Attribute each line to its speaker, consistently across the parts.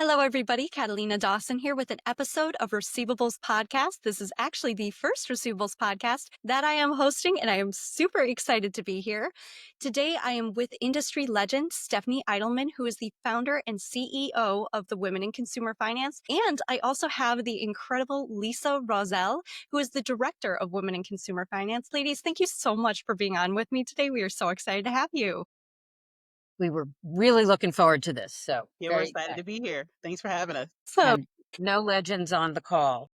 Speaker 1: Hello, everybody. Catalina Dawson here with an episode of Receivables podcast. This is actually the first Receivables podcast that I am hosting, and I am super excited to be here. Today, I am with industry legend Stephanie Eidelman, who is the founder and CEO of the Women in Consumer Finance. And I also have the incredible Lisa Rozzelle, who is the director of Women in Consumer Finance. Ladies, thank you so much for being on with me today. We are so excited to have you.
Speaker 2: We were really looking forward to this. So
Speaker 3: Yeah, we're excited to be here. Thanks for having us.
Speaker 1: So,
Speaker 2: and no legends on the call.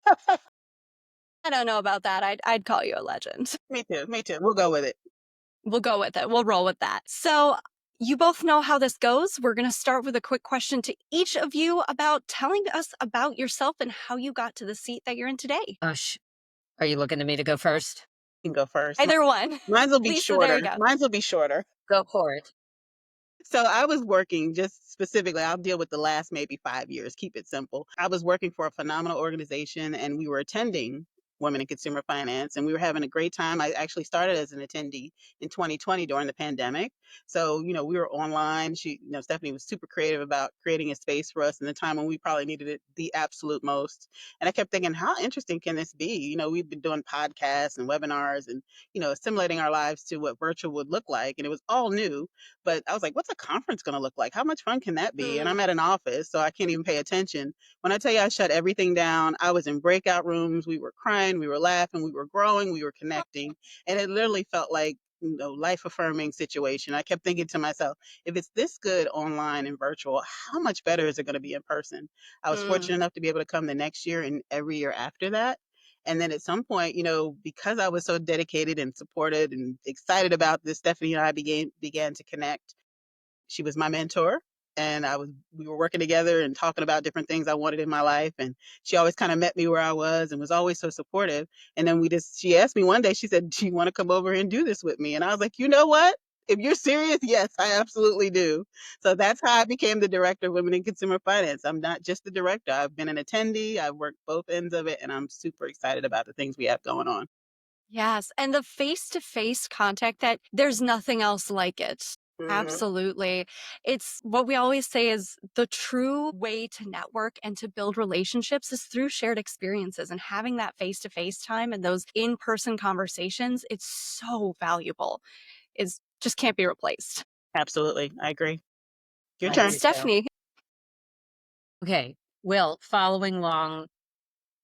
Speaker 1: I don't know about that. I'd call you a legend.
Speaker 3: Me too. Me too. We'll go with it.
Speaker 1: We'll go with it. We'll roll with that. So you both know how this goes. We're going to start with a quick question to each of you about telling us about yourself and how you got to the seat that you're in today.
Speaker 2: Are you looking to me to go first?
Speaker 3: You can go first.
Speaker 1: Either one.
Speaker 3: Mine will be
Speaker 1: Lisa,
Speaker 3: shorter.
Speaker 1: there you go.
Speaker 3: Mine will be shorter.
Speaker 2: Go for it.
Speaker 3: So I was working just specifically, I'll deal with the last maybe 5 years, keep it simple. I was working for a phenomenal organization and we were attending Women in Consumer Finance and we were having a great time. I actually started as an attendee in 2020 during the pandemic. So, we were online. Stephanie was super creative about creating a space for us in the time when we probably needed it the absolute most. And I kept thinking, how interesting can this be? We've been doing podcasts and webinars and, assimilating our lives to what virtual would look like. And it was all new. But I was like, what's a conference going to look like? How much fun can that be? And I'm at an office, so I can't even pay attention. When I tell you I shut everything down, I was in breakout rooms. We were crying, we were laughing, we were growing, we were connecting. And it literally felt like, life affirming situation. I kept thinking to myself, if it's this good online and virtual, how much better is it going to be in person? I was fortunate enough to be able to come the next year and every year after that. And then at some point, because I was so dedicated and supported and excited about this, Stephanie and I began to connect. She was my mentor and we were working together and talking about different things I wanted in my life. And she always kind of met me where I was and was always so supportive. And then she asked me one day, she said, do you want to come over and do this with me? And I was like, you know what? If you're serious, yes, I absolutely do. So that's how I became the director of Women in Consumer Finance. I'm not just the director. I've been an attendee. I've worked both ends of it, and I'm super excited about the things we have going on.
Speaker 1: Yes. And the face-to-face contact, that there's nothing else like it.
Speaker 3: Mhm.
Speaker 1: Absolutely. It's what we always say is the true way to network and to build relationships is through shared experiences, and having that face-to-face time and those in-person conversations, it's so valuable. It's just can't be replaced.
Speaker 3: Absolutely. I agree. Your
Speaker 2: I
Speaker 3: turn.
Speaker 2: agree.
Speaker 1: Stephanie.
Speaker 2: Okay. Well, following along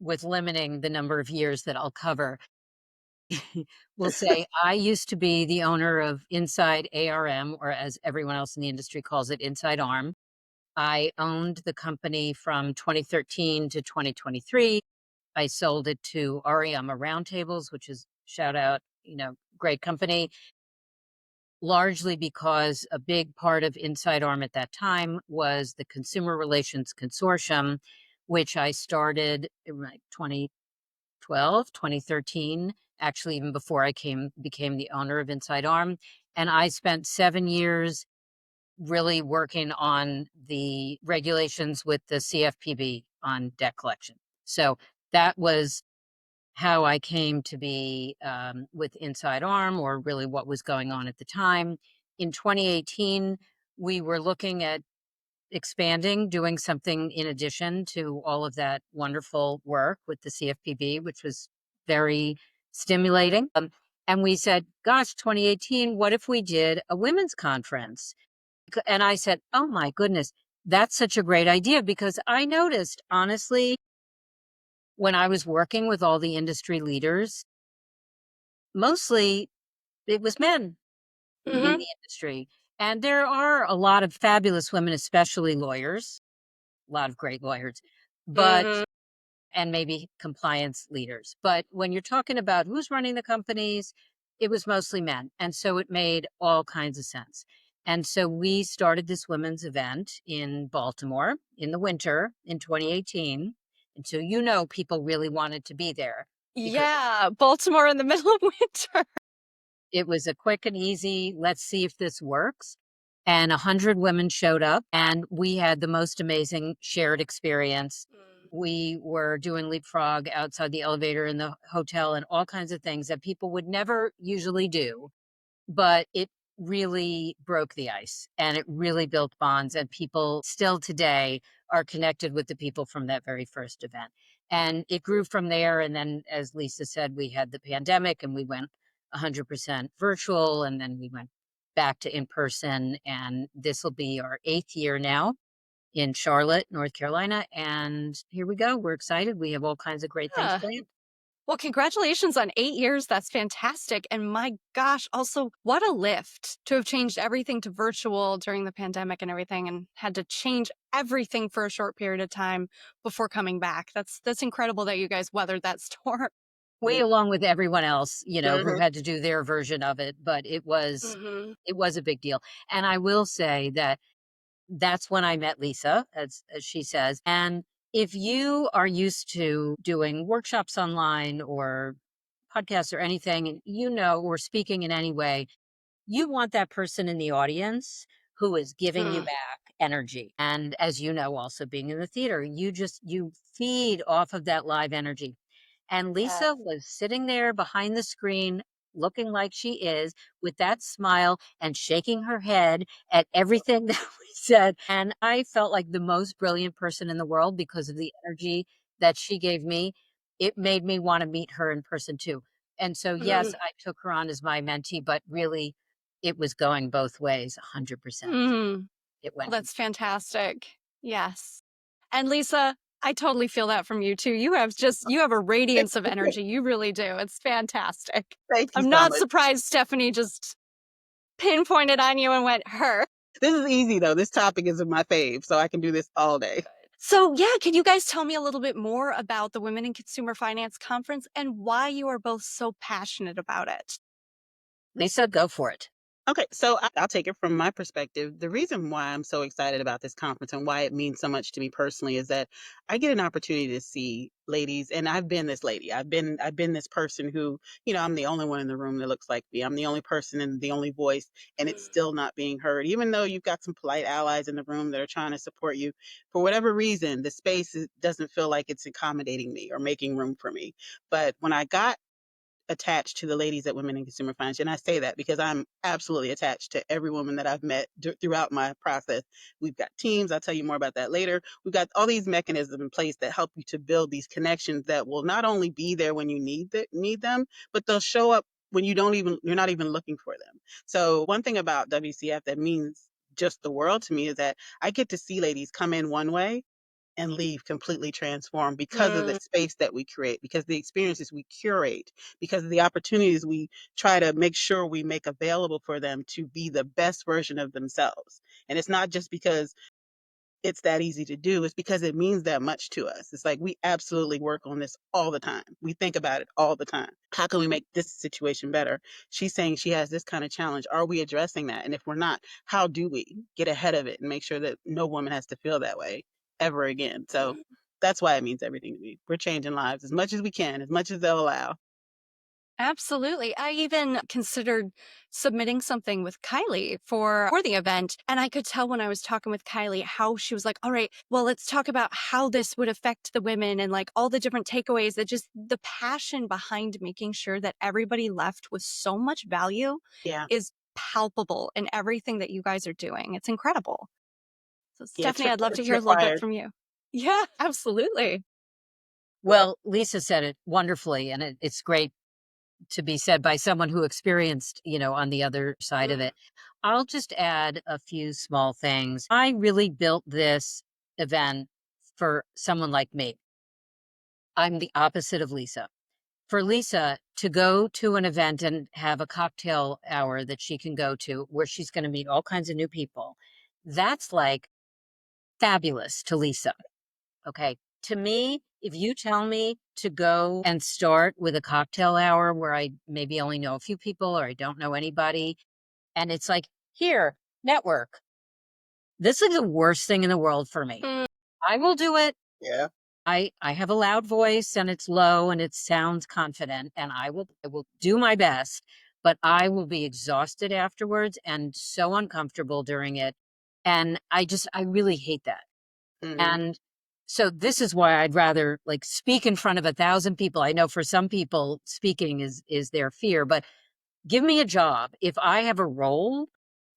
Speaker 2: with limiting the number of years that I'll cover, we'll say I used to be the owner of Inside ARM, or as everyone else in the industry calls it, Inside Arm. I owned the company from 2013 to 2023. I sold it to Ariama Roundtables, which is, shout out, great company, largely because a big part of Inside Arm at that time was the Consumer Relations Consortium, which I started in like 2012, 2013, actually even before I became the owner of Inside Arm. And I spent 7 years really working on the regulations with the CFPB on debt collection. So that was how I came to be with Inside Arm, or really what was going on at the time. In 2018, we were looking at expanding, doing something in addition to all of that wonderful work with the CFPB, which was very stimulating. And we said, gosh, 2018, what if we did a women's conference? And I said, oh my goodness, that's such a great idea, because I noticed, honestly, when I was working with all the industry leaders, mostly it was men in the industry. And there are a lot of fabulous women, especially lawyers, a lot of great lawyers, but and maybe compliance leaders. But when you're talking about who's running the companies, it was mostly men. And so it made all kinds of sense. And so we started this women's event in Baltimore in the winter in 2018. And so, people really wanted to be there.
Speaker 1: Yeah, Baltimore in the middle of winter.
Speaker 2: It was a quick and easy, let's see if this works. And 100 women showed up, and we had the most amazing shared experience. We were doing leapfrog outside the elevator in the hotel and all kinds of things that people would never usually do. but it really broke the ice and it really built bonds, and people still today are connected with the people from that very first event. And it grew from there. And then, as Lisa said, we had the pandemic and we went 100% virtual, and then we went back to in person. And this will be our 8th year now in Charlotte, North Carolina. And here we go. We're excited. We have all kinds of great things
Speaker 1: Yeah.
Speaker 2: planned.
Speaker 1: Well, congratulations on 8 years. That's fantastic. And my gosh, also, what a lift to have changed everything to virtual during the pandemic and everything and had to change everything for a short period of time before coming back. That's incredible that you guys weathered that storm.
Speaker 2: We, along with everyone else, who
Speaker 3: Mm-hmm.
Speaker 2: had to do their version of it, but
Speaker 1: Hmm.
Speaker 2: it was a big deal. And I will say that that's when I met Lisa, as she says. And if you are used to doing workshops online or podcasts or anything, and or speaking in any way, you want that person in the audience who is giving you
Speaker 1: Mm.
Speaker 2: back energy. And as also being in the theater, you feed off of that live energy. And
Speaker 1: Yes.
Speaker 2: Lisa was sitting there behind the screen, looking like she is, with that smile and shaking her head at everything that we said. And I felt like the most brilliant person in the world because of the energy that she gave me. It made me want to meet her in person too. And so, yes,
Speaker 1: Mm.
Speaker 2: I took her on as my mentee, but really it was going both ways, 100%.
Speaker 1: Mm.
Speaker 2: It
Speaker 1: Oh,
Speaker 2: went.
Speaker 1: that's fantastic. Yes. And Lisa, I totally feel that from you too. You have a radiance of energy. You really do. It's fantastic.
Speaker 3: Thank you
Speaker 1: I'm
Speaker 3: so
Speaker 1: not
Speaker 3: much.
Speaker 1: surprised Stephanie just pinpointed on you and went, her.
Speaker 3: This is easy though. This topic is my fave, so I can do this all day.
Speaker 1: So, yeah, can you guys tell me a little bit more about the Women in Consumer Finance Conference and why you are both so passionate about it?
Speaker 2: Lisa, go for it.
Speaker 3: Okay, so I'll take it from my perspective. The reason why I'm so excited about this conference and why it means so much to me personally is that I get an opportunity to see ladies, and I've been this lady. I've been this person who, I'm the only one in the room that looks like me. I'm the only person and the only voice, and it's still not being heard. Even though you've got some polite allies in the room that are trying to support you, for whatever reason, the space doesn't feel like it's accommodating me or making room for me. But when I got attached to the ladies at Women in Consumer Finance. And I say that because I'm absolutely attached to every woman that I've met throughout my process. We've got teams. I'll tell you more about that later. We've got all these mechanisms in place that help you to build these connections that will not only be there when you need them, but they'll show up when you're not even looking for them. So one thing about WCF that means just the world to me is that I get to see ladies come in one way and leave completely transformed because of the
Speaker 1: Mm.
Speaker 3: space that we create, because the experiences we curate, because of the opportunities we try to make sure we make available for them to be the best version of themselves. And it's not just because it's that easy to do, it's because it means that much to us. It's like we absolutely work on this all the time. We think about it all the time. How can we make this situation better? She's saying she has this kind of challenge. Are we addressing that? And if we're not, how do we get ahead of it and make sure that no woman has to feel that way ever again? So that's why it means everything to me. We're changing lives as much as we can, as much as they'll allow.
Speaker 1: Absolutely. I even considered submitting something with Kylie for the event. And I could tell when I was talking with Kylie how she was like, all right, well, let's talk about how this would affect the women and like all the different takeaways, that just the passion behind making sure that everybody left with so much value
Speaker 3: Yeah.
Speaker 1: is palpable in everything that you guys are doing. It's incredible. So,
Speaker 3: Yeah,
Speaker 1: Stephanie, I'd love to
Speaker 3: it's
Speaker 1: hear a little bit
Speaker 3: required.
Speaker 1: from you. Yeah, absolutely.
Speaker 2: Well, Lisa said it wonderfully, and it's great to be said by someone who experienced, on the other side of
Speaker 1: Mm.
Speaker 2: it. I'll just add a few small things. I really built this event for someone like me. I'm the opposite of Lisa. For Lisa to go to an event and have a cocktail hour that she can go to where she's going to meet all kinds of new people, that's like fabulous to Lisa. Okay. To me, if you tell me to go and start with a cocktail hour where I maybe only know a few people or I don't know anybody, and it's like, here, network, this is the worst thing in the world for me.
Speaker 1: Mm.
Speaker 2: I will do it.
Speaker 3: Yeah.
Speaker 2: I have a loud voice and it's low and it sounds confident, and I will do my best, but I will be exhausted afterwards and so uncomfortable during it. And I really hate that.
Speaker 3: Hmm.
Speaker 2: And so this is why I'd rather like speak in front of 1,000 people. I know for some people speaking is their fear, but Give me a job. If I have a role,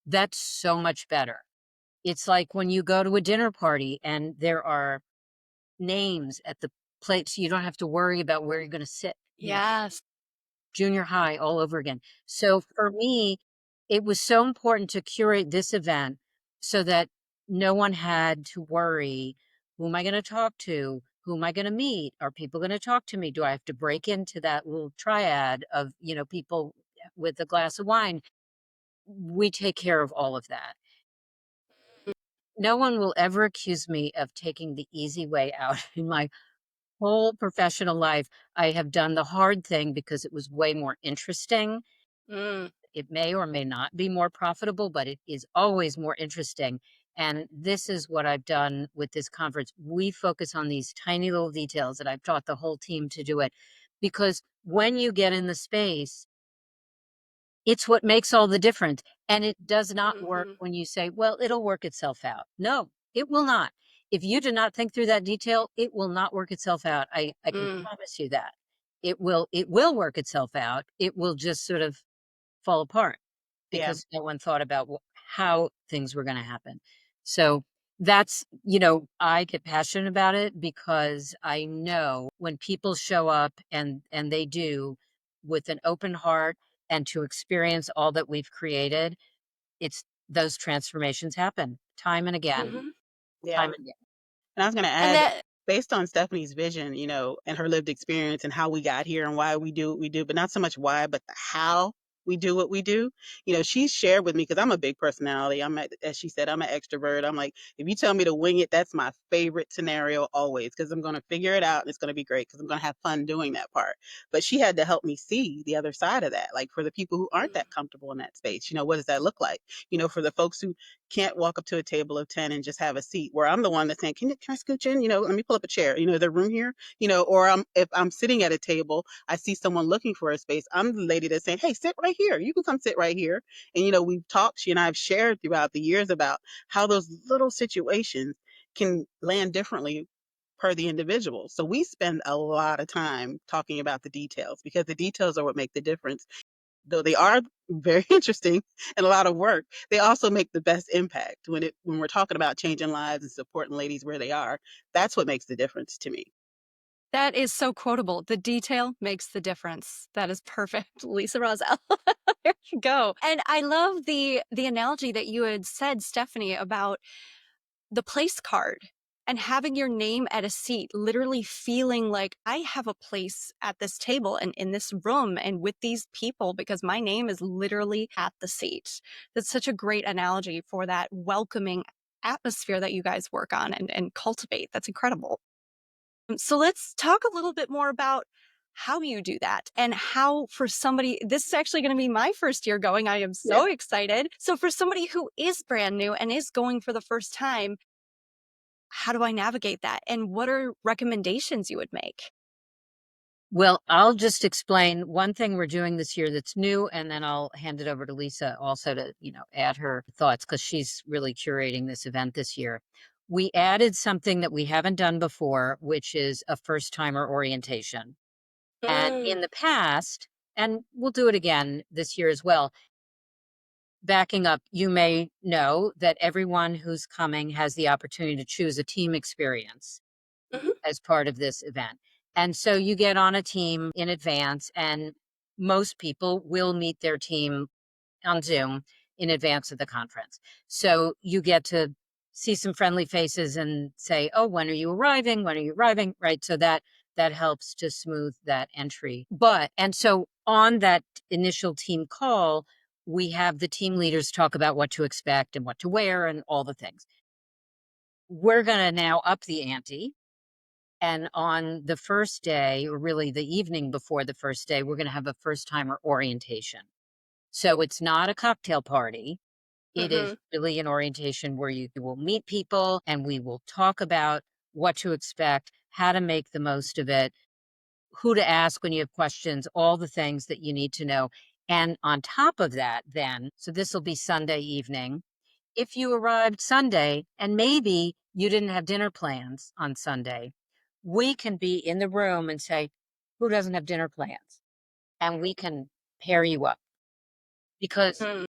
Speaker 2: that's so much better. It's like when you go to a dinner party and there are names at the plates, you don't have to worry about where you're going to sit.
Speaker 1: Yes.
Speaker 2: Junior high all over again. So for me, it was so important to curate this event so that no one had to worry, who am I going to talk to? Who am I going to meet? Are people going to talk to me? Do I have to break into that little triad of, people with a glass of wine? We take care of all of that. No one will ever accuse me of taking the easy way out in my whole professional life. I have done the hard thing because it was way more interesting.
Speaker 1: Mm.
Speaker 2: It may or may not be more profitable, but it is always more interesting. And this is what I've done with this conference. We focus on these tiny little details, and I've taught the whole team to do it because when you get in the space, it's what makes all the difference. And it does not work
Speaker 1: Mhm.
Speaker 2: when you say, well, it'll work itself out. No, it will not. If you do not think through that detail, it will not work itself out. I can
Speaker 1: Mm.
Speaker 2: promise you that. It will work itself out. It will just sort of fall apart
Speaker 3: Yeah.
Speaker 2: because no one thought about how things were going to happen. So that's, I get passionate about it because I know when people show up and they do with an open heart and to experience all that we've created, it's those transformations happen time and again,
Speaker 1: Mhm.
Speaker 3: Yeah.
Speaker 2: time and again.
Speaker 3: And I was going to
Speaker 1: And
Speaker 3: add,
Speaker 1: that
Speaker 3: based on Stephanie's vision, and her lived experience and how we got here and why we do what we do, but not so much why, but the how we do what we do. She's shared with me because I'm a big personality. As she said, I'm an extrovert. I'm like, if you tell me to wing it, that's my favorite scenario always because I'm going to figure it out and it's going to be great because I'm going to have fun doing that part. But she had to help me see the other side of that. Like for the people who aren't that comfortable in that space, what does that look like? For the folks who can't walk up to a table of 10 and just have a seat where I'm the one that's saying, can I scooch in? Let me pull up a chair. Is there room here? Or if I'm sitting at a table, I see someone looking for a space. I'm the lady that's saying, hey, sit right here. You can come sit right here. And, we've talked, she and I have shared throughout the years about how those little situations can land differently per the individual. So we spend a lot of time talking about the details because the details are what make the difference. Though they are very interesting and a lot of work, they also make the best impact when we're talking about changing lives and supporting ladies where they are. That's what makes the difference to me.
Speaker 1: that is so quotable. The detail makes the difference. That is perfect, Lisa Rozzelle. There you go. And I love the analogy that you had said, Stephanie, about the place card and having your name at a seat, literally feeling like I have a place at this table and in this room and with these people because my name is literally at the seat. That's such a great analogy for that welcoming atmosphere that you guys work on and cultivate. That's incredible. So let's talk a little bit more about how you do that and how for somebody, this is actually going to be my first year going. I am
Speaker 3: Yeah.
Speaker 1: so excited. So for somebody who is brand new and is going for the first time, how do I navigate that? And what are recommendations you would make?
Speaker 2: Well, I'll just explain one thing we're doing this year that's new, and then I'll hand it over to Lisa also to, add her thoughts because she's really curating this event this year. We added something that we haven't done before, which is a first timer orientation. And in
Speaker 1: Mm.
Speaker 2: the past, and we'll do it again this year as well, backing up, you may know that everyone who's coming has the opportunity to choose a team experience
Speaker 1: Mhm.
Speaker 2: as part of this event. And so you get on a team in advance, and most people will meet their team on Zoom in advance of the conference. So you get to see some friendly faces and say, "Oh, when are you arriving? When are you arriving?" Right? So that helps to smooth that entry. And so on that initial team call, we have the team leaders talk about what to expect and what to wear and all the things. We're going to now up the ante, and on the first day, or really the evening before the first day, we're going to have a first timer orientation. So it's not a cocktail party. It is
Speaker 1: Mhm.
Speaker 2: really an orientation where you will meet people and we will talk about what to expect, how to make the most of it, who to ask when you have questions, all the things that you need to know. And on top of that, then, so this will be Sunday evening. If you arrived Sunday and maybe you didn't have dinner plans on Sunday, we can be in the room and say, who doesn't have dinner plans? And we can pair you up. because
Speaker 1: Mm.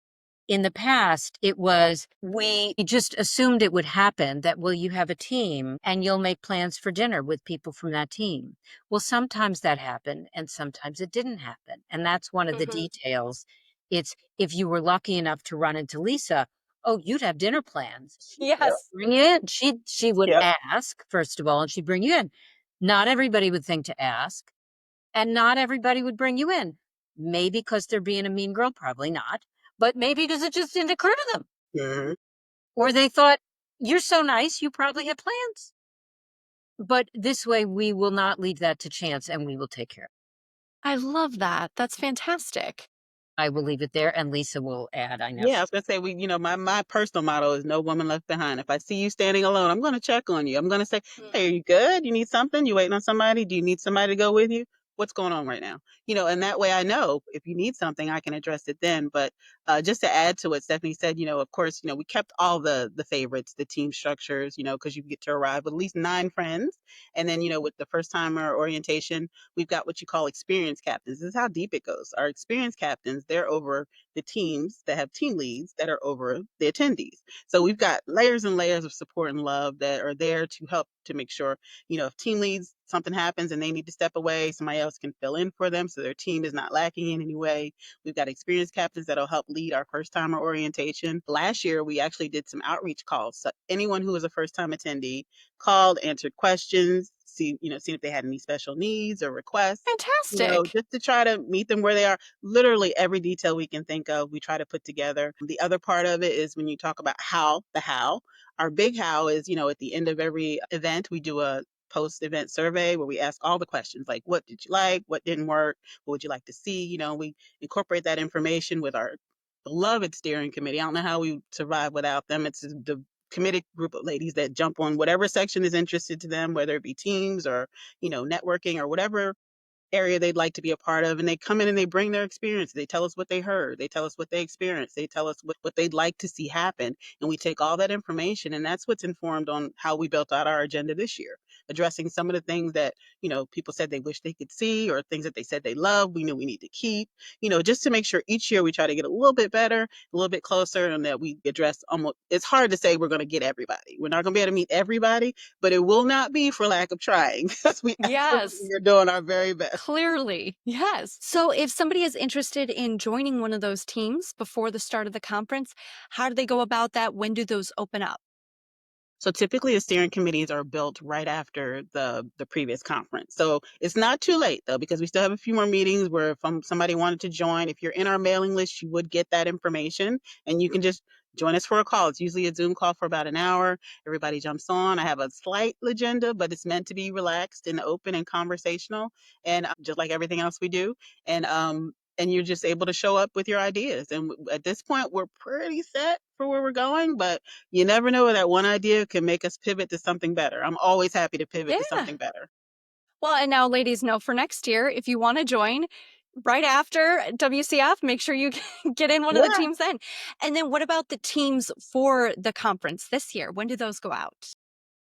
Speaker 2: in the past, it was we just assumed it would happen that, well, you have a team and you'll make plans for dinner with people from that team. Well, sometimes that happened and sometimes it didn't happen. And that's one of the
Speaker 1: Mhm.
Speaker 2: details. It's if you were lucky enough to run into Lisa, oh, you'd have dinner plans.
Speaker 3: Yep.
Speaker 1: Yes.
Speaker 2: Bring you in. She would
Speaker 3: Yep.
Speaker 2: ask, first of all, and she'd bring you in. Not everybody would think to ask, and not everybody would bring you in. Maybe because they're being a mean girl, probably not, but maybe because it just didn't occur to them.
Speaker 3: Mhm.
Speaker 2: Or they thought, you're so nice, you probably have plans. But this way, we will not leave that to chance and we will take care of it.
Speaker 1: I love that. That's fantastic.
Speaker 2: I will leave it there and Lisa will add, I know
Speaker 3: Yeah, I
Speaker 2: she.
Speaker 3: was gonna say my personal motto is no woman left behind. If I see you standing alone, I'm gonna check on you. I'm gonna say,
Speaker 1: Mm.
Speaker 3: "Hey, are you good? You need something? You waiting on somebody? Do you need somebody to go with you? What's going on right now?" And that way I know if you need something, I can address it then. But just to add to what Stephanie said, of course, we kept all the favorites, the team structures, because you get to arrive with at least 9 friends, and then with the first timer orientation, we've got what you call experience captains. This is how deep it goes. Our experience captains, they're over the teams that have team leads that are over the attendees. So we've got layers and layers of support and love that are there to help to make sure, if team leads, something happens and they need to step away, somebody else can fill in for them so their team is not lacking in any way. We've got experienced captains that'll help lead our first timer orientation. Last year, we actually did some outreach calls. So anyone who was a first time attendee called, answered questions, seeing if they had any special needs or requests,
Speaker 1: Fantastic.
Speaker 3: just to try to meet them where they are. Literally every detail we can think of, we try to put together. The other part of it is when you talk about how, our big how is, at the end of every event, we do a post-event survey where we ask all the questions like, what did you like? What didn't work? What would you like to see? We incorporate that information with our beloved steering committee. I don't know how we survive without them. It's the committed group of ladies that jump on whatever section is interested to them, whether it be teams or, networking or whatever area they'd like to be a part of, and they come in and they bring their experience. They tell us what they heard, they tell us what they experienced, they tell us what they'd like to see happen, and we take all that information, and that's what's informed on how we built out our agenda this year, addressing some of the things that people said they wish they could see, or things that they said they love we knew we need to keep, just to make sure each year we try to get a little bit better, a little bit closer, and that we address almost. It's hard to say we're going to get everybody. We're not going to be able to meet everybody, but it will not be for lack of trying, because we absolutely
Speaker 1: Yes.
Speaker 3: are doing our very best.
Speaker 1: Clearly, yes. So, if somebody is interested in joining one of those teams before the start of the conference, how do they go about that? When do those open up?
Speaker 3: So typically the steering committees are built right after the previous conference. So it's not too late though, because we still have a few more meetings where if somebody wanted to join, if you're in our mailing list, you would get that information and you can just join us for a call. It's usually a Zoom call for about an hour. Everybody jumps on. I have a slight agenda, but it's meant to be relaxed and open and conversational, and just like everything else we do. And you're just able to show up with your ideas. And at this point, we're pretty set for where we're going, but you never know where that one idea can make us pivot to something better. I'm always happy to pivot to
Speaker 1: Yeah.
Speaker 3: something better.
Speaker 1: Well, and now, ladies, know for next year, if you want to join right after WCF, make sure you get in one of the
Speaker 3: Yeah.
Speaker 1: teams then. And then, what about the teams for the conference this year? When do those go out?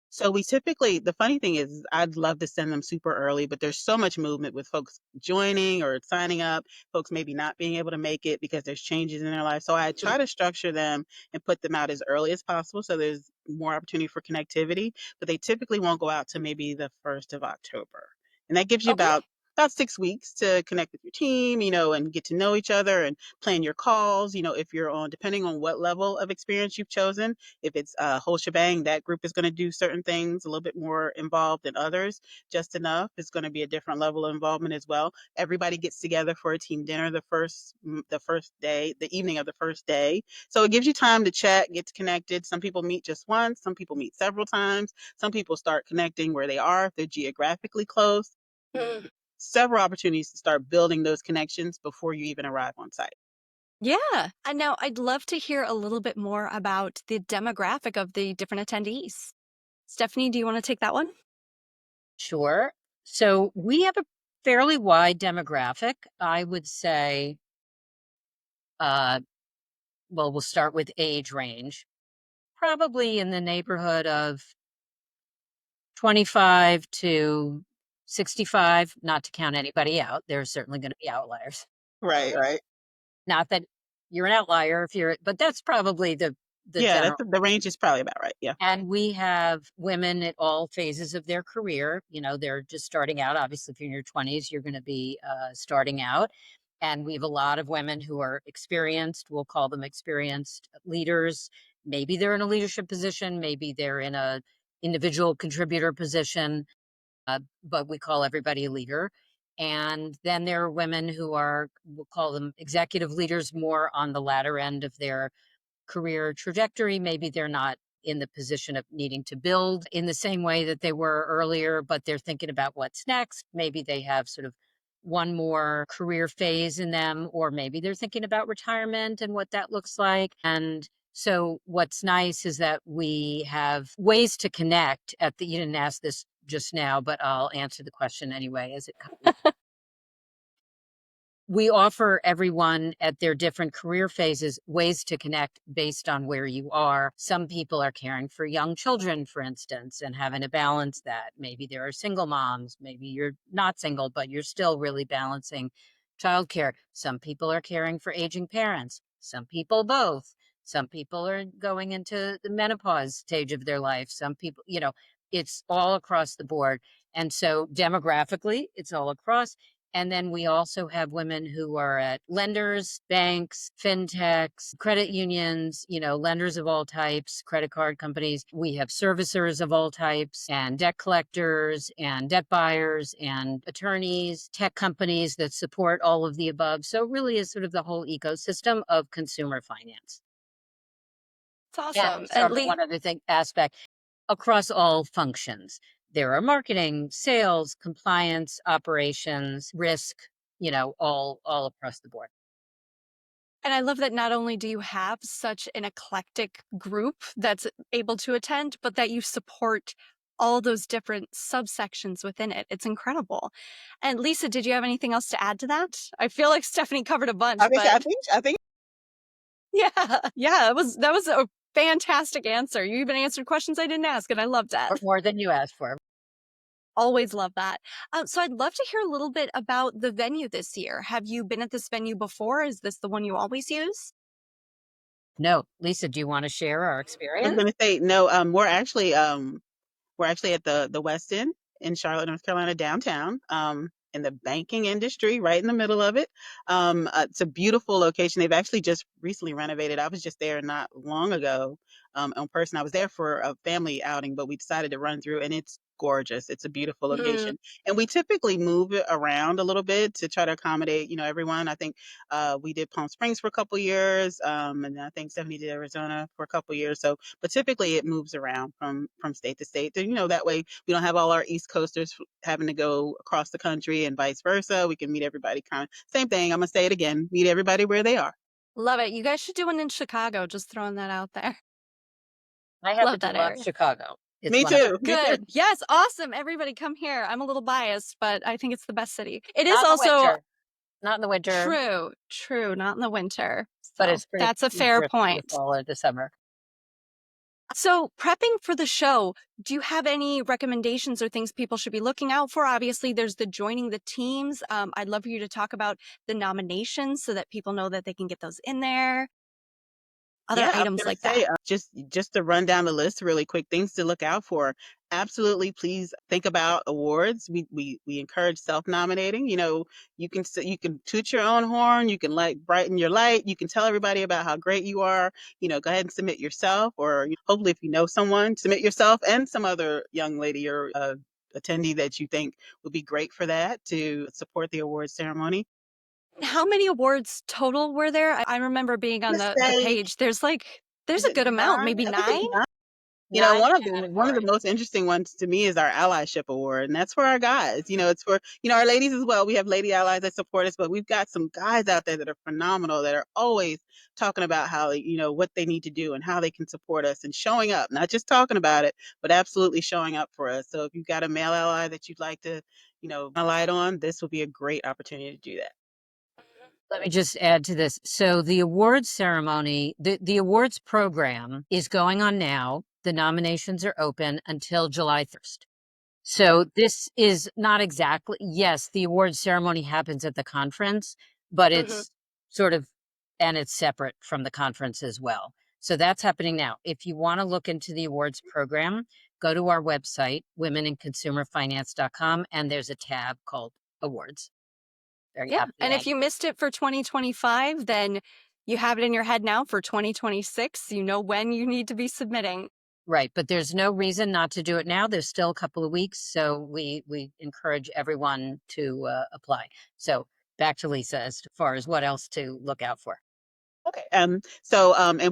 Speaker 3: So we typically, the funny thing is, I'd love to send them super early, but there's so much movement with folks joining or signing up, folks maybe not being able to make it because there's changes in their life. So I
Speaker 1: Mhm.
Speaker 3: try to structure them and put them out as early as possible so there's more opportunity for connectivity, but they typically won't go out to maybe the 1st of October. And that gives you
Speaker 1: Okay.
Speaker 3: about 6 weeks to connect with your team, and get to know each other and plan your calls. If you're on, depending on what level of experience you've chosen, if it's a whole shebang, that group is going to do certain things a little bit more involved than others. Just enough. It's going to be a different level of involvement as well. Everybody gets together for a team dinner the first day, the evening of the first day. So it gives you time to chat, get connected. Some people meet just once. Some people meet several times. Some people start connecting where they are if they're geographically close.
Speaker 1: Mm.
Speaker 3: Several opportunities to start building those connections before you even arrive on site.
Speaker 1: Yeah. And now I'd love to hear a little bit more about the demographic of the different attendees. Stephanie, do you want to take that one?
Speaker 2: Sure. So we have a fairly wide demographic. I would say, uh, well, we'll start with age range, probably in the neighborhood of 25 to 65, not to count anybody out. There's certainly going to be outliers.
Speaker 3: Right,
Speaker 1: Mhm.
Speaker 3: right.
Speaker 2: Not that you're an outlier if you're, but that's probably the
Speaker 3: Yeah,
Speaker 2: general.
Speaker 3: the range is probably about right. Yeah.
Speaker 2: And we have women at all phases of their career. You know, they're just starting out. Obviously, if you're in your 20s, you're going to be starting out. And we have a lot of women who are experienced. We'll call them experienced leaders. Maybe they're in a leadership position. Maybe they're in a individual contributor position. But we call everybody a leader. And then there are women who are, we'll call them executive leaders, more on the latter end of their career trajectory. Maybe they're not in the position of needing to build in the same way that they were earlier, but they're thinking about what's next. Maybe they have sort of one more career phase in them, or maybe they're thinking about retirement and what that looks like. And so what's nice is that we have ways to connect at the, you didn't ask this just now, but I'll answer the question anyway as it comes. We offer everyone at their different career phases ways to connect based on where you are. Some people are caring for young children, for instance, and having to balance that. Maybe there are single moms, maybe you're not single, but you're still really balancing childcare. Some people are caring for aging parents, some people both. Some people are going into the menopause stage of their life. Some people, you know, it's all across the board. And so demographically, it's all across. And then we also have women who are at lenders, banks, fintechs, credit unions, you know, lenders of all types, credit card companies. We have servicers of all types and debt collectors and debt buyers and attorneys, tech companies that support all of the above. So it really is sort of the whole ecosystem of consumer finance.
Speaker 1: It's
Speaker 2: And
Speaker 1: awesome.
Speaker 2: sorry, one other thing aspect across all functions. There are marketing, sales, compliance, operations, risk, you know, all across the board.
Speaker 1: And I love that not only do you have such an eclectic group that's able to attend, but that you support all those different subsections within it. It's incredible. And Lisa, did you have anything else to add to that? I feel like Stephanie covered a bunch,
Speaker 3: Obviously,
Speaker 1: but
Speaker 3: I think
Speaker 1: yeah, yeah, that was a fantastic answer. You even answered questions I didn't ask, and I love that.
Speaker 2: Or more than you asked for.
Speaker 1: Always love that. So I'd love to hear a little bit about the venue this year. Have you been at this venue before? Is this the one you always use?
Speaker 2: No, Lisa, do you want to share our
Speaker 3: I was
Speaker 2: experience?
Speaker 3: going to say no. We're actually at the West End in Charlotte, North Carolina, downtown. In the banking industry, right in the middle of it. It's a beautiful location. They've actually just recently renovated. I was just there not long ago, in person. I was there for a family outing, but we decided to run through, and it's gorgeous. It's a beautiful
Speaker 1: Mhm.
Speaker 3: location, and we typically move it around a little bit to try to accommodate, everyone. I think we did Palm Springs for a couple years, and I think Stephanie did Arizona for a couple years. So, but typically it moves around from state to state. And, that way we don't have all our East Coasters having to go across the country and vice versa. We can meet everybody kind of same thing. I'm gonna say it again: meet everybody where they are.
Speaker 1: Love it. You guys should do one in Chicago, just throwing that out there.
Speaker 2: I
Speaker 1: Love
Speaker 2: happen to
Speaker 1: that
Speaker 2: love
Speaker 1: area.
Speaker 2: Chicago. It's
Speaker 3: Me
Speaker 2: one of
Speaker 3: too. Me too.
Speaker 1: Good. Yes, awesome. Everybody come here. I'm a little biased, but I think it's the best city. It is
Speaker 2: not in the
Speaker 1: also
Speaker 2: winter, not in the winter,
Speaker 1: true, true, not in the winter.
Speaker 2: but
Speaker 1: So
Speaker 2: it's pretty
Speaker 1: that's a fair
Speaker 2: terrific in the
Speaker 1: point.
Speaker 2: fall or the summer.
Speaker 1: So, prepping for the show, do you have any recommendations or things people should be looking out for? Obviously, there's the joining the teams. I'd love for you to talk about the nominations so that people know that they can get those in there, other
Speaker 3: Yeah, I was
Speaker 1: items
Speaker 3: gonna
Speaker 1: like
Speaker 3: say,
Speaker 1: that.
Speaker 3: just to run down the list really quick, things to look out for. Absolutely, please think about awards. We encourage self-nominating. You can toot your own horn. You can like brighten your light. You can tell everybody about how great you are. Go ahead and submit yourself, or hopefully, if you know someone, submit yourself and some other young lady or attendee that you think would be great for that to support the awards ceremony.
Speaker 1: How many awards total were there? I remember being
Speaker 3: I'm
Speaker 1: on
Speaker 3: gonna
Speaker 1: the
Speaker 3: say,
Speaker 1: page. There's
Speaker 3: is
Speaker 1: a
Speaker 3: it
Speaker 1: good amount,
Speaker 3: 9?
Speaker 1: maybe
Speaker 3: I think it's
Speaker 1: 9?
Speaker 3: 9.
Speaker 2: Nine
Speaker 3: One of the
Speaker 2: categories.
Speaker 3: most interesting ones to me is our allyship award, and that's for our guys. It's for, our ladies as well. We have lady allies that support us, but we've got some guys out there that are phenomenal, that are always talking about how, what they need to do and how they can support us and showing up, not just talking about it, but absolutely showing up for us. So if you've got a male ally that you'd like to, a light on, this will be a great opportunity to do that.
Speaker 2: Let me just add to this. So the awards ceremony, the awards program is going on now. The nominations are open until July 1st. So this is not exactly, yes, the awards ceremony happens at the conference, but
Speaker 1: Hmm.
Speaker 2: it's sort of and it's separate from the conference as well. So that's happening now. If you want to look into the awards program, go to our website, womenandconsumerfinance.com, and there's a tab called awards. Very
Speaker 1: Yeah.
Speaker 2: happy to
Speaker 1: And
Speaker 2: add
Speaker 1: if you missed it for 2025, then you have it in your head now for 2026. You know when you need to be submitting.
Speaker 2: right, but there's no reason not to do it now. There's still a couple of weeks, so we encourage everyone to apply. So back to Lisa as far as what else to look out for.
Speaker 3: Okay. And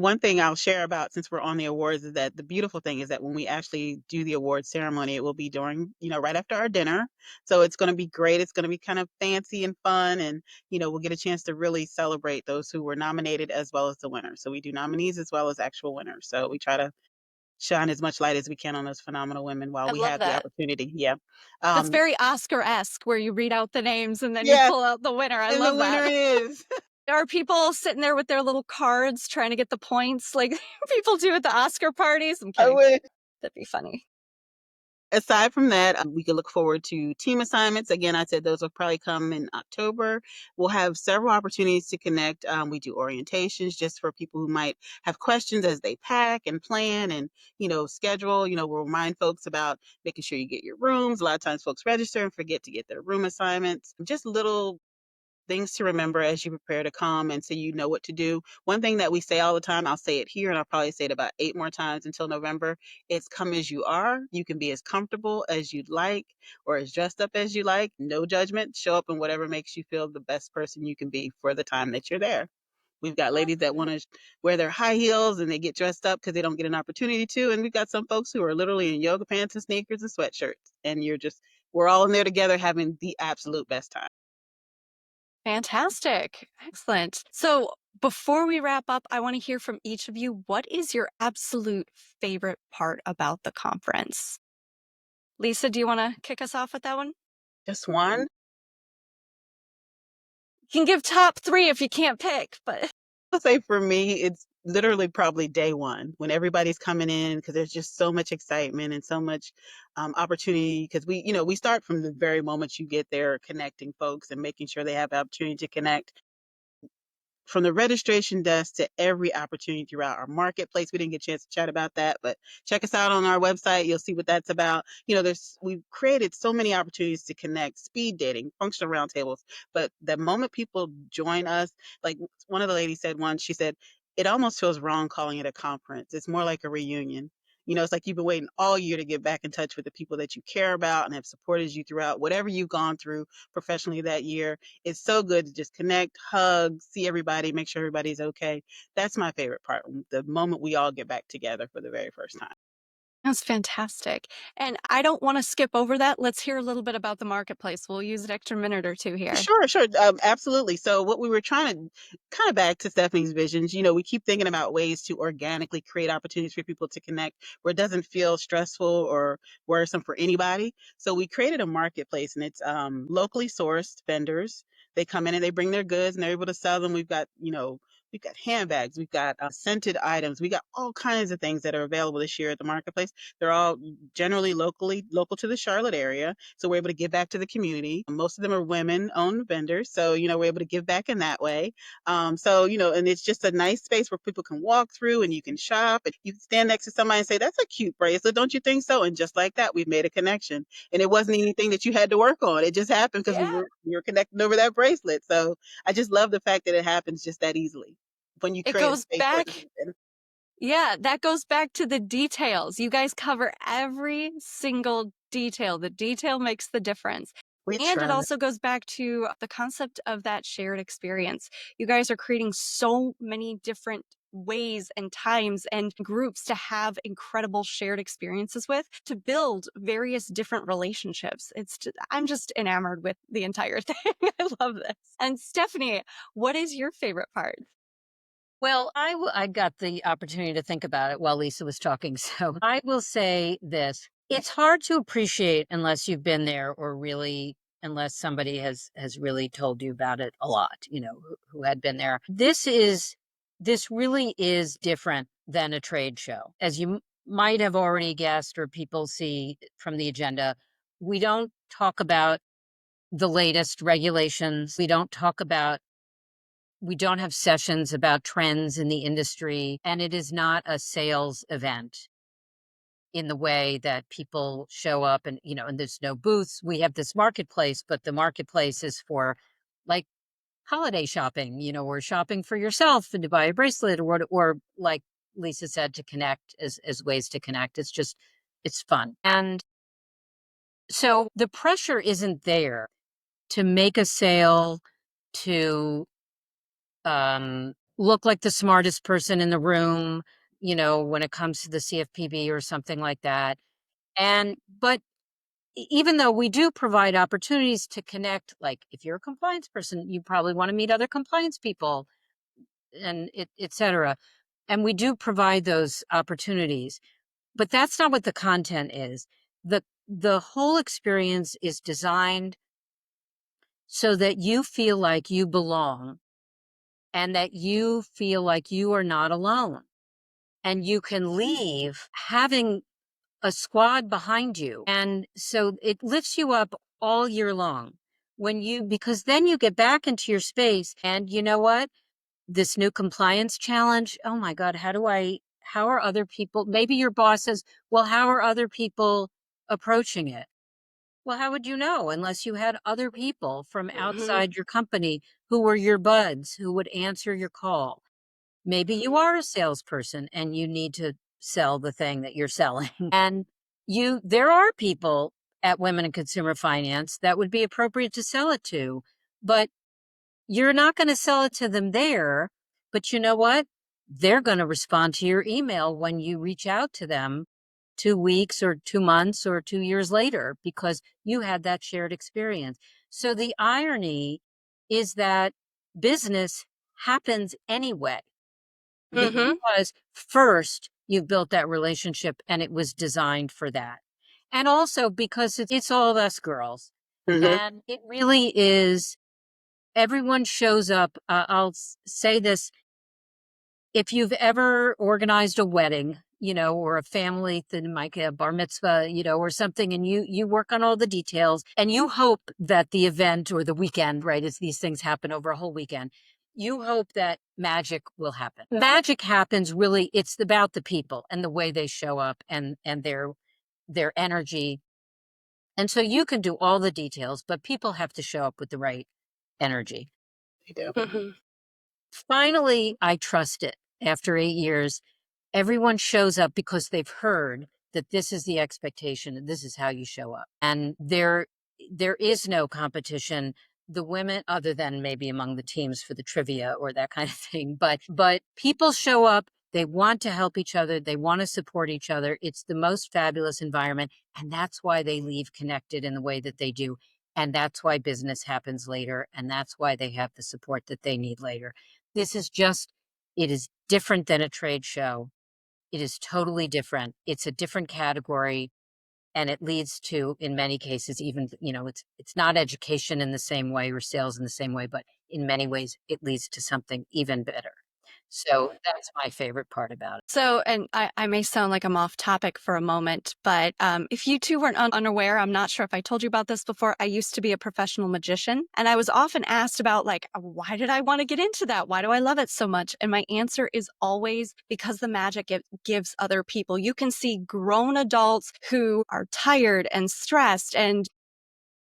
Speaker 3: one thing I'll share about since we're on the awards is that the beautiful thing is that when we actually do the award ceremony, it will be during, right after our dinner. So it's going to be great. It's going to be kind of fancy and fun. And, we'll get a chance to really celebrate those who were nominated as well as the winners. So we do nominees as well as actual winners. So we try to shine as much light as we can on those phenomenal women while
Speaker 1: I
Speaker 3: we
Speaker 1: love
Speaker 3: have the
Speaker 1: that.
Speaker 3: opportunity. Yeah.
Speaker 1: That's
Speaker 3: Um,
Speaker 1: very Oscar-esque where you read out the names and then you
Speaker 3: yes.
Speaker 1: pull out the winner. I
Speaker 3: And the
Speaker 1: love
Speaker 3: winner
Speaker 1: that.
Speaker 3: is.
Speaker 1: Are people sitting there with their little cards trying to get the points like people do at the Oscar parties? I'm
Speaker 3: I
Speaker 1: kidding.
Speaker 3: wish.
Speaker 1: That'd be funny.
Speaker 3: Aside from that, we can look forward to team assignments. Again, I said those will probably come in October. We'll have several opportunities to connect. We do orientations just for people who might have questions as they pack and plan and, schedule. We'll remind folks about making sure you get your rooms. A lot of times folks register and forget to get their room assignments. Just little things to remember as you prepare to come and so you know what to do. One thing that we say all the time, I'll say it here and I'll probably say it about 8 more times until November, it's come as you are. You can be as comfortable as you'd like or as dressed up as you like. No judgment. Show up in whatever makes you feel the best person you can be for the time that you're there. We've got ladies that want to wear their high heels and they get dressed up because they don't get an opportunity to. And we've got some folks who are literally in yoga pants and sneakers and sweatshirts. And we're all in there together having the absolute best time.
Speaker 1: Fantastic. Excellent. So before we wrap up, I want to hear from each of you. What is your absolute favorite part about the conference? Lisa, do you want to kick us off with that one?
Speaker 3: Just one.
Speaker 1: You can give top three if you can't pick, but
Speaker 3: I'll say for me, it's literally probably day one when everybody's coming in because there's just so much excitement and so much opportunity. Because we start from the very moment you get there, connecting folks and making sure they have the opportunity to connect from the registration desk to every opportunity throughout our marketplace. We didn't get a chance to chat about that, but check us out on our website. You'll see what that's about. We've created so many opportunities to connect, speed dating, functional roundtables. But the moment people join us, like one of the ladies said once, she said, it almost feels wrong calling it a conference. It's more like a reunion. It's like you've been waiting all year to get back in touch with the people that you care about and have supported you throughout whatever you've gone through professionally that year. It's so good to just connect, hug, see everybody, make sure everybody's okay. That's my favorite part, the moment we all get back together for the very first time.
Speaker 1: that's fantastic. And I don't want to skip over that. Let's hear a little bit about the marketplace. We'll use an extra minute or two here.
Speaker 3: Sure, sure. Absolutely. So what we were trying to kind of back to Stephanie's visions, we keep thinking about ways to organically create opportunities for people to connect where it doesn't feel stressful or worrisome for anybody. So we created a marketplace and it's locally sourced vendors. They come in and they bring their goods and they're able to sell them. We've got handbags, we've got scented items, we got all kinds of things that are available this year at the marketplace. They're all generally local to the Charlotte area. So we're able to give back to the community. Most of them are women-owned vendors. So, we're able to give back in that way. And it's just a nice space where people can walk through and you can shop and you can stand next to somebody and say, that's a cute bracelet. Don't you think so? And just like that, we've made a connection. And it wasn't anything that you had to work on. It just happened because
Speaker 1: Yeah.
Speaker 3: we were connected over that bracelet. So I just love the fact that it happens just that easily when you
Speaker 1: It
Speaker 3: create a
Speaker 1: goes
Speaker 3: space for it to
Speaker 1: back.
Speaker 3: happen.
Speaker 1: Yeah, that goes back to the details. You guys cover every single detail. The detail makes the difference.
Speaker 3: We
Speaker 1: And it
Speaker 3: try.
Speaker 1: also goes back to the concept of that shared experience. You guys are creating so many different ways and times and groups to have incredible shared experiences with to build various different relationships. I'm just enamored with the entire thing. I love this. And Stephanie, what is your favorite part?
Speaker 2: Well, I got the opportunity to think about it while Lisa was talking. So I will say this. It's hard to appreciate unless you've been there or really unless somebody has really told you about it a lot, who had been there. This really is different than a trade show. As you might have already guessed or people see from the agenda, we don't talk about the latest regulations. We don't talk about We don't have sessions about trends in the industry, and it is not a sales event in the way that people show up and, and there's no booths. We have this marketplace, but the marketplace is for like holiday shopping, or shopping for yourself and to buy a bracelet or like Lisa said, to connect as ways to connect. It's fun. And so the pressure isn't there to make a sale, to look like the smartest person in the room, when it comes to the CFPB or something like that. But even though we do provide opportunities to connect, like if you're a compliance person, you probably want to meet other compliance people and et cetera. And we do provide those opportunities, but that's not what the content is. The whole experience is designed so that you feel like you belong and that you feel like you are not alone. And you can leave having a squad behind you. And so it lifts you up all year long because then you get back into your space. And you know what? This new compliance challenge, oh my God, how are other people, maybe your boss says, well, how are other people approaching it? Well, how would you know unless you had other people from outside your company who were your buds who would answer your call? Maybe you are a salesperson and you need to sell the thing that you're selling. And there are people at Women in Consumer Finance that would be appropriate to sell it to, but you're not going to sell it to them there. But you know what? They're going to respond to your email when you reach out to them 2 weeks or 2 months or 2 years later because you had that shared experience. So the irony is that business happens anyway because first you built that relationship and it was designed for that. And also because it's all of us girls. And it really is, everyone shows up. I'll say this. If you've ever organized a wedding, or a family thing, like a bar mitzvah, or something, and you work on all the details and you hope that the event or the weekend, right, as these things happen over a whole weekend, you hope that magic will happen. Magic happens really, it's about the people and the way they show up and their energy. And so you can do all the details, but people have to show up with the right energy.
Speaker 3: They do.
Speaker 2: Finally, I trust it. After 8 years, everyone shows up because they've heard that this is the expectation and this is how you show up. And there is no competition. The women, other than maybe among the teams for the trivia or that kind of thing, but people show up. They want to help each other. They want to support each other. It's the most fabulous environment. And that's why they leave connected in the way that they do. And that's why business happens later. And that's why they have the support that they need later. It is different than a trade show. It is totally different. It's a different category. And it leads to, in many cases, even, it's not education in the same way or sales in the same way, but in many ways, it leads to something even better. So that's my favorite part about it.
Speaker 1: So, and I may sound like I'm off topic for a moment, but if you two weren't unaware, I'm not sure if I told you about this before. I used to be a professional magician, and I was often asked about, like, why did I want to get into that? Why do I love it so much? And my answer is always because the magic it gives other people. You can see grown adults who are tired and stressed and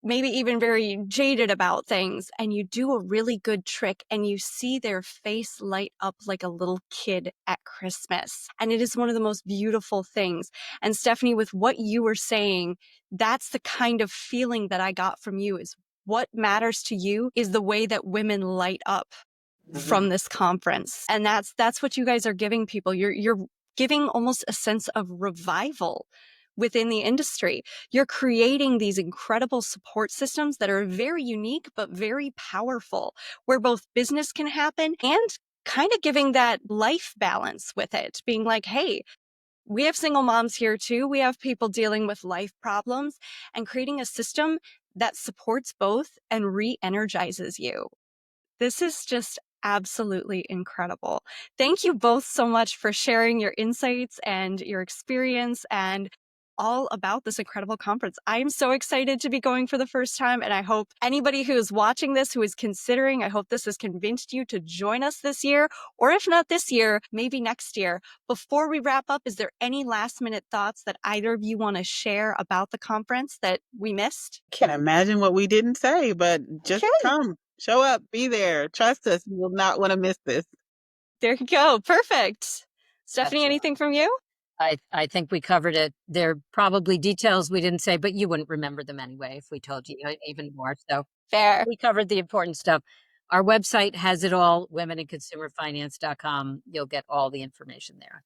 Speaker 1: maybe even very jaded about things, and you do a really good trick and you see their face light up like a little kid at Christmas. And it is one of the most beautiful things. And Stephanie, with what you were saying, that's the kind of feeling that I got from you. Is what matters to you is the way that women light up from this conference. And that's what you guys are giving people. You're giving almost a sense of revival within the industry. You're creating these incredible support systems that are very unique, but very powerful, where both business can happen and kind of giving that life balance with it, being like, hey, we have single moms here too. We have people dealing with life problems, and creating a system that supports both and re-energizes you. This is just absolutely incredible. Thank you both so much for sharing your insights and your experience. And all about this incredible conference. I am so excited to be going for the first time, and I hope anybody who is watching this, who is considering, I hope this has convinced you to join us this year, or if not this year, maybe next year. Before we wrap up, is there any last minute thoughts that either of you want to share about the conference that we missed?
Speaker 3: Can't imagine what we didn't say, but just
Speaker 1: Okay,
Speaker 3: come, show up, be there. Trust us. You will not want to miss this.
Speaker 1: there you go. Perfect. Stephanie,
Speaker 2: Excellent.
Speaker 1: anything from you?
Speaker 2: I think we covered it. There are probably details we didn't say, but you wouldn't remember them anyway if we told you even more. So
Speaker 1: Fair.
Speaker 2: we covered the important stuff. Our website has it all, womeninconsumerfinance.com. You'll get all the information there.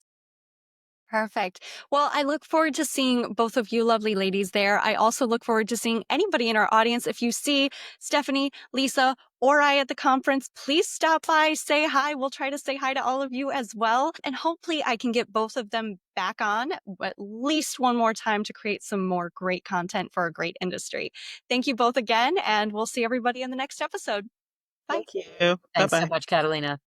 Speaker 1: Perfect. Well, I look forward to seeing both of you lovely ladies there. I also look forward to seeing anybody in our audience. If you see Stephanie, Lisa, or I at the conference, please stop by, say hi. We'll try to say hi to all of you as well. And hopefully I can get both of them back on at least one more time to create some more great content for a great industry. Thank you both again, and we'll see everybody in the next episode. Bye.
Speaker 3: Thank you. Bye
Speaker 2: Thanks so
Speaker 3: bye.
Speaker 2: much, Catalina.